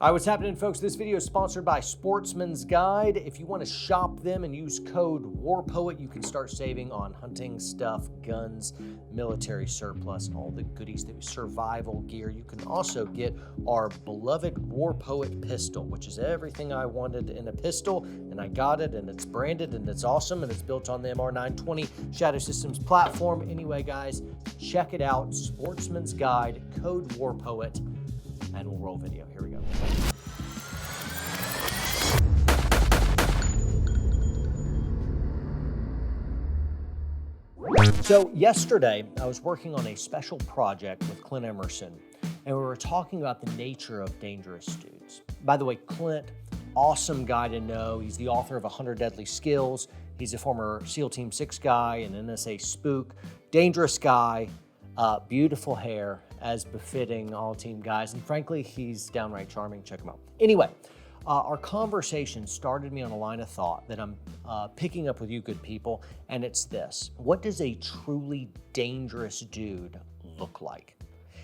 All right, what's happening, folks? This video is sponsored by Sportsman's Guide. If you want to shop them and use code WARPOET, you can start saving on hunting stuff, guns, military surplus, all the goodies, the survival gear. You can also get our beloved WARPOET pistol, which is everything I wanted in a pistol, and I got it, and it's branded, and it's awesome, and it's built on the MR920 Shadow Systems platform. Anyway, guys, check it out. Sportsman's Guide, code WARPOET, and we'll roll video. Here we go. So yesterday, I was working on a special project with Clint Emerson, and we were talking about the nature of dangerous dudes. By the way, Clint, awesome guy to know. He's the author of 100 Deadly Skills. He's a former SEAL Team 6 guy, an NSA spook, dangerous guy, beautiful hair, as befitting all team guys. And frankly, he's downright charming. Check him out. Anyway, our conversation started me on a line of thought that I'm picking up with you good people, and it's this. What does a truly dangerous dude look like?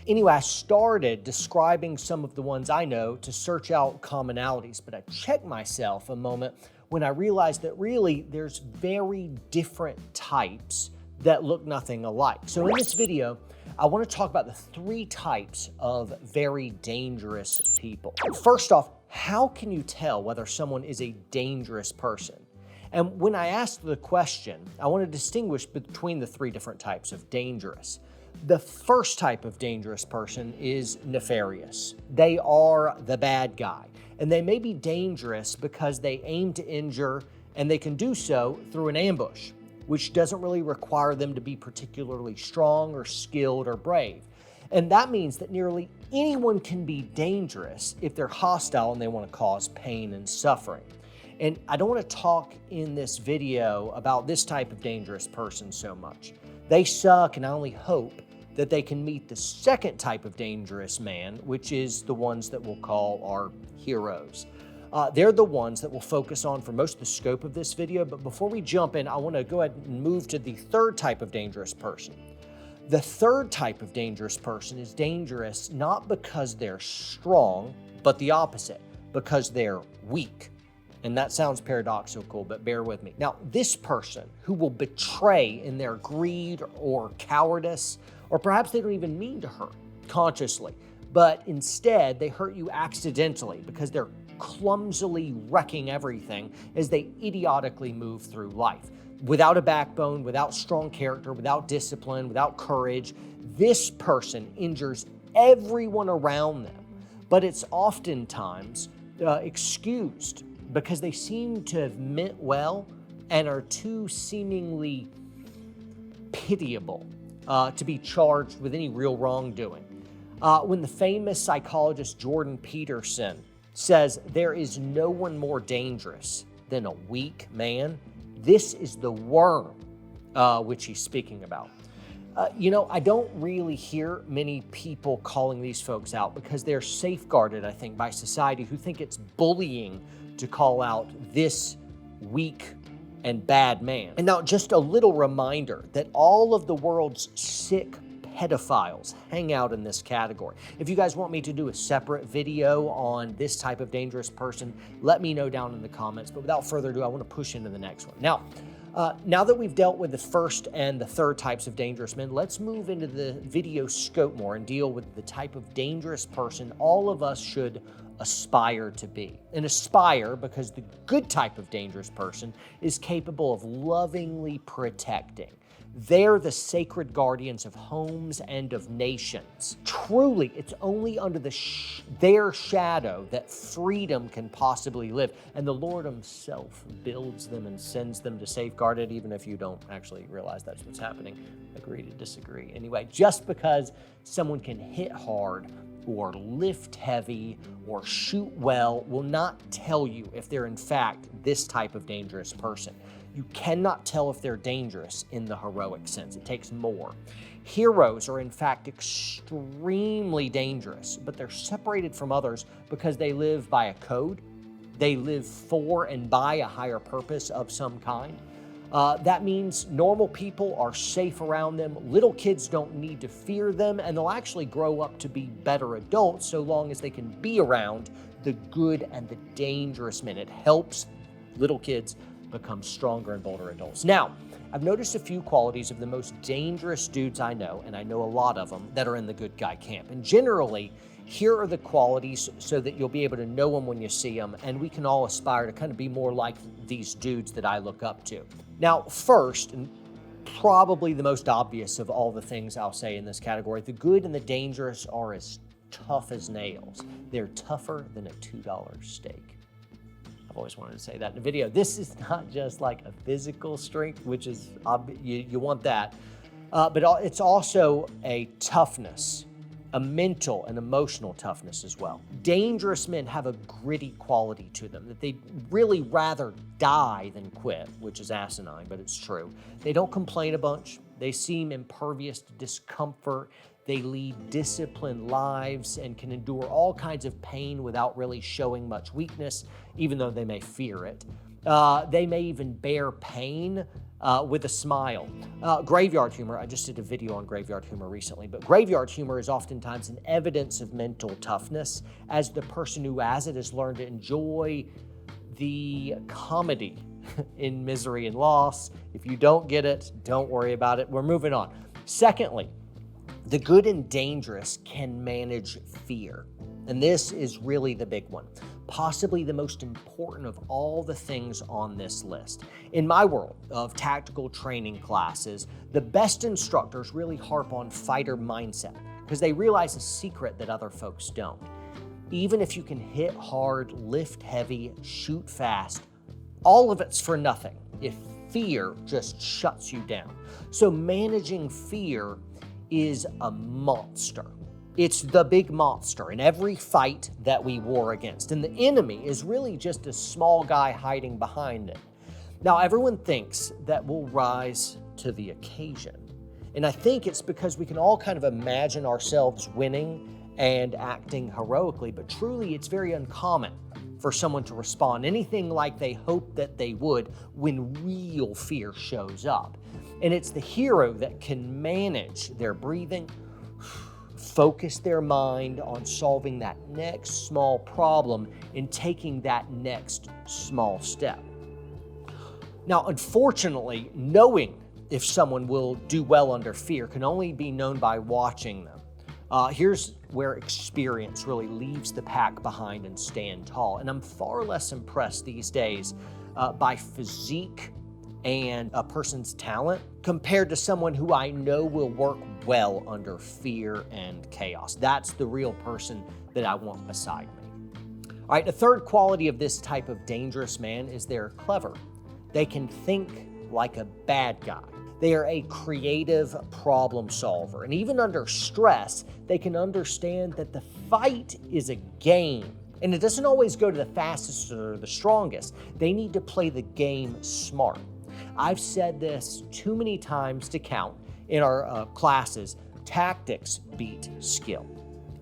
Anyway, I started describing some of the ones I know to search out commonalities, but I checked myself a moment when I realized that really there's very different types that look nothing alike. So in this video, I want to talk about the 3 types of very dangerous people. First off, how can you tell whether someone is a dangerous person? And when I asked the question, I want to distinguish between the 3 different types of dangerous. The first type of dangerous person is nefarious. They are the bad guy, and they may be dangerous because they aim to injure, and they can do so through an ambush, which doesn't really require them to be particularly strong or skilled or brave. And that means that nearly anyone can be dangerous if they're hostile and they want to cause pain and suffering. And I don't want to talk in this video about this type of dangerous person so much. They suck, and I only hope that they can meet the second type of dangerous man, which is the ones that we'll call our heroes. They're the ones that we'll focus on for most of the scope of this video. But before we jump in, I want to go ahead and move to the third type of dangerous person. The third type of dangerous person is dangerous not because they're strong, but the opposite, because they're weak. And that sounds paradoxical, but bear with me. Now, this person who will betray in their greed or cowardice, or perhaps they don't even mean to hurt consciously, but instead they hurt you accidentally because they're clumsily wrecking everything as they idiotically move through life. Without a backbone, without strong character, without discipline, without courage, this person injures everyone around them. But it's oftentimes excused because they seem to have meant well and are too seemingly pitiable to be charged with any real wrongdoing. When the famous psychologist Jordan Peterson says there is no one more dangerous than a weak man, this is the worm which he's speaking about. I don't really hear many people calling these folks out because they're safeguarded, I think, by society, who think it's bullying to call out this weak and bad man. And now just a little reminder that all of the world's sick pedophiles hang out in this category. If you guys want me to do a separate video on this type of dangerous person, let me know down in the comments. But without further ado, I want to push into the next one. Now that we've dealt with the first and the third types of dangerous men, let's move into the video scope more and deal with the type of dangerous person all of us should aspire to be. And aspire because the good type of dangerous person is capable of lovingly protecting. They're the sacred guardians of homes and of nations. Truly, it's only under their shadow that freedom can possibly live. And the Lord himself builds them and sends them to safeguard it, even if you don't actually realize that's what's happening. Agree to disagree. Anyway, just because someone can hit hard or lift heavy or shoot well will not tell you if they're in fact this type of dangerous person. You cannot tell if they're dangerous in the heroic sense. It takes more. Heroes are in fact extremely dangerous, but they're separated from others because they live by a code. They live for and by a higher purpose of some kind. That means normal people are safe around them. Little kids don't need to fear them, and they'll actually grow up to be better adults so long as they can be around The Good and the Dangerous Men. It helps little kids become stronger and bolder adults. Now, I've noticed a few qualities of the most dangerous dudes I know, and I know a lot of them, that are in the good guy camp. And generally, here are the qualities so that you'll be able to know them when you see them, and we can all aspire to kind of be more like these dudes that I look up to. Now, first, and probably the most obvious of all the things I'll say in this category, the good and the dangerous are as tough as nails. They're tougher than a $2 steak. I've always wanted to say that in a video. This is not just like a physical strength, which is, you want that, but it's also a toughness, a mental and emotional toughness as well. Dangerous men have a gritty quality to them, that they'd really rather die than quit, which is asinine, but it's true. They don't complain a bunch. They seem impervious to discomfort. They lead disciplined lives and can endure all kinds of pain without really showing much weakness, even though they may fear it. They may even bear pain with a smile. Graveyard humor, I just did a video on graveyard humor recently, but graveyard humor is oftentimes an evidence of mental toughness, as the person who has it has learned to enjoy the comedy in misery and loss. If you don't get it, don't worry about it. We're moving on. Secondly, the good and dangerous can manage fear. And this is really the big one, possibly the most important of all the things on this list. In my world of tactical training classes, the best instructors really harp on fighter mindset because they realize a secret that other folks don't. Even if you can hit hard, lift heavy, shoot fast, all of it's for nothing if fear just shuts you down. So managing fear is a monster. It's the big monster in every fight that we war against. And the enemy is really just a small guy hiding behind it. Now, everyone thinks that we'll rise to the occasion. And I think it's because we can all kind of imagine ourselves winning and acting heroically, but truly it's very uncommon for someone to respond anything like they hope that they would when real fear shows up. And it's the hero that can manage their breathing, focus their mind on solving that next small problem and taking that next small step. Now, unfortunately, knowing if someone will do well under fear can only be known by watching them. Here's where experience really leaves the pack behind and stand tall. And I'm far less impressed these days by physique and a person's talent compared to someone who I know will work well under fear and chaos. That's the real person that I want beside me. All right, the third quality of this type of dangerous man is they're clever. They can think like a bad guy. They are a creative problem solver. And even under stress, they can understand that the fight is a game. And it doesn't always go to the fastest or the strongest. They need to play the game smart. I've said this too many times to count in our classes. Tactics beat skill.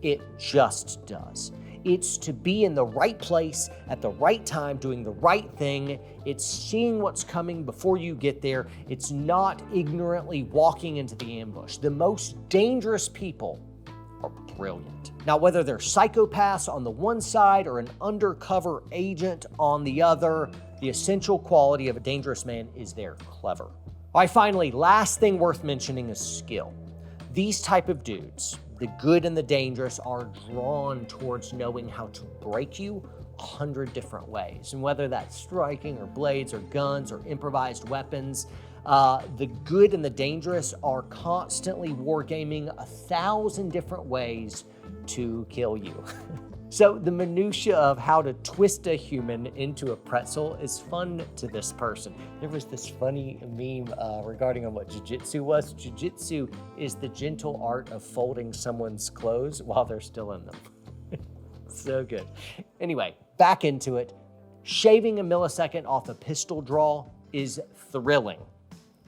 It just does. It's to be in the right place at the right time, doing the right thing. It's seeing what's coming before you get there. It's not ignorantly walking into the ambush. The most dangerous people are brilliant. Now, whether they're psychopaths on the one side or an undercover agent on the other, the essential quality of a dangerous man is they're clever. All right, finally, last thing worth mentioning is skill. These type of dudes, the good and the dangerous, are drawn towards knowing how to break you 100 different ways. And whether that's striking or blades or guns or improvised weapons, the good and the dangerous are constantly wargaming 1,000 different ways to kill you. So the minutia of how to twist a human into a pretzel is fun to this person. There was this funny meme regarding on what jiu-jitsu was. Jiu-jitsu is the gentle art of folding someone's clothes while they're still in them. So good. Anyway, back into it. Shaving a millisecond off a pistol draw is thrilling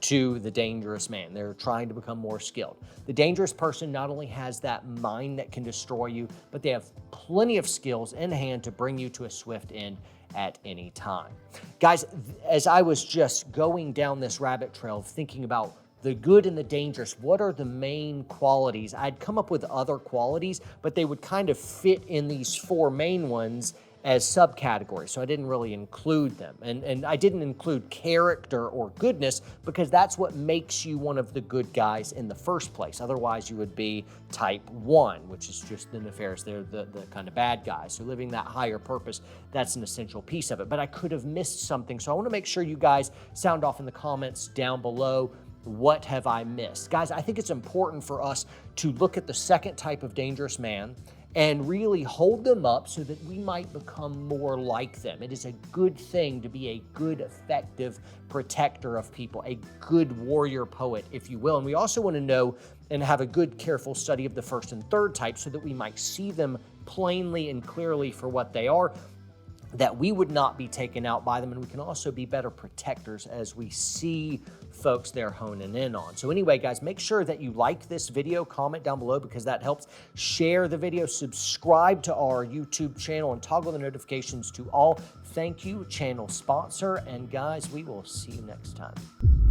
to the dangerous man. They're trying to become more skilled. The dangerous person not only has that mind that can destroy you, but they have plenty of skills in hand to bring you to a swift end at any time. Guys, as I was just going down this rabbit trail thinking about the good and the dangerous, what are the main qualities? I'd come up with other qualities, but they would kind of fit in these four main ones as subcategories, so I didn't really include them. And I didn't include character or goodness because that's what makes you one of the good guys in the first place. Otherwise, you would be type 1, which is just the nefarious. They're the kind of bad guys. So living that higher purpose, that's an essential piece of it. But I could have missed something, so I want to make sure you guys sound off in the comments down below. What have I missed? Guys, I think it's important for us to look at the second type of dangerous man and really hold them up so that we might become more like them. It is a good thing to be a good, effective protector of people, a good warrior poet, if you will. And we also want to know and have a good, careful study of the first and third type so that we might see them plainly and clearly for what they are, that we would not be taken out by them, and we can also be better protectors as we see folks they're honing in on. So anyway, guys, make sure that you like this video, comment down below because that helps. Share the video, subscribe to our YouTube channel, and toggle the notifications to all. Thank you, channel sponsor, and guys, we will see you next time.